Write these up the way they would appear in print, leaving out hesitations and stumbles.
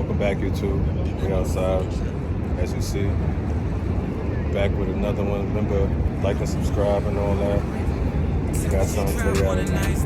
Welcome back, YouTube. We outside, as you see. Back with another one. Remember, like and subscribe and all that. We got something for y'all tonight.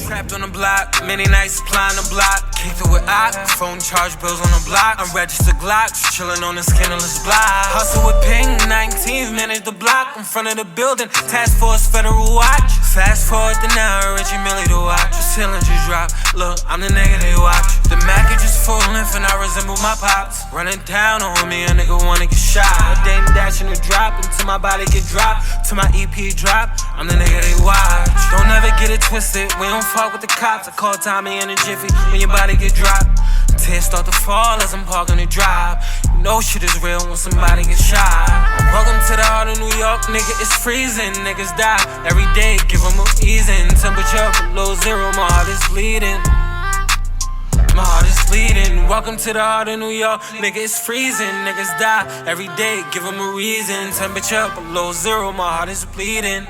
Trapped on the block, many nights supplying the block. Kicked it with Ock, phone charge bills on the block. Unregistered Glocks, chillin' on the scandalous block. Hustle with Ping, 19th, manage the block. In front of the building, task force, federal watch. Fast forward to now, Richie Millie to watch. The ceiling just drop, look, I'm the nigga they watch. The Mac is just full length and I resemble my pops. Running down on me, a nigga wanna get shot. A dame dashing the drop until my body get dropped. Till my EP drop, I'm the nigga they watch. Don't ever get it twisted, we don't fuck with the cops. I call Tommy in a jiffy when your body get dropped. Tears start to fall as I'm parking the drive. You know shit is real when somebody gets shot. Welcome to the heart of New York, nigga, it's freezing. Niggas die every day, give them a easing. Temperature below zero, my heart is bleeding. My heart is bleeding. Welcome to the heart of New York, nigga, it's freezing. Niggas die every day, give them a reason. Temperature below zero, my heart is bleeding.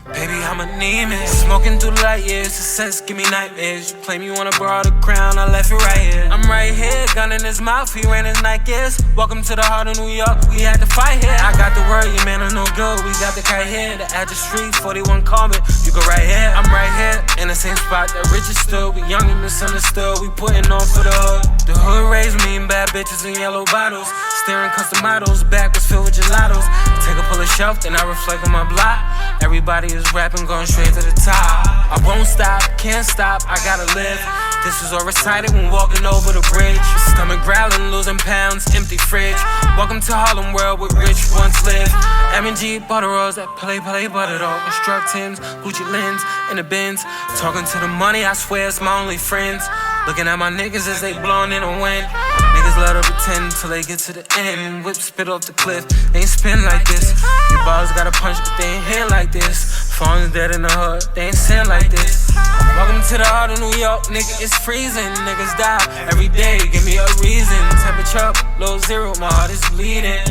Baby, I'm anemic. Smoking through the light years, success give me nightmares. You claim you wanna borrow the crown, I left it right here. I'm right here, gun in his mouth, he ran his Nikes. Welcome to the heart of New York, we had to fight here. I got the word, your man are no good, we got the kite here. The at the street, 41 Commodore, you go right here. I'm right here, in the same spot that Richard stood. We young and misunderstood, we putting on for the hood. The hood raised me in bad bitches in yellow bottles. Staring custom models, back was filled with gelatos. Take a pull of shelf, then I reflect on my block. Everybody is rapping, going straight to the top. I won't stop, can't stop, I gotta live. This was all recited when walking over the bridge. Stomach growling, losing pounds, empty fridge. Welcome to Harlem world where rich once lived. M&G butter rolls that play buttered all. Construct Timbs, Gucci lens, in the bins. Talking to the money, I swear it's my only friends. Looking at my niggas as they blowing in the wind. Niggas love to pretend till they get to the end. Whip spit off the cliff, they ain't spin like this. Your balls got a punch, but they ain't hit like this. Phone's dead in the hood, they ain't sin like this. Welcome to the heart of New York, nigga, it's freezing. Niggas die every day, give me a reason. Temperature below zero, my heart is bleeding.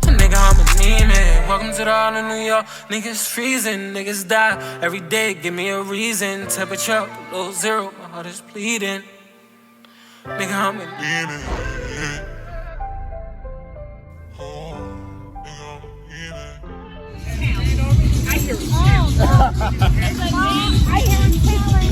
Nigga, I'm anemic. Welcome to the heart of New York, nigga, it's freezing. Niggas die every day, give me a reason. Temperature below zero, my heart is bleeding. Nigga, I'm anemic. I hear him. I hear him telling.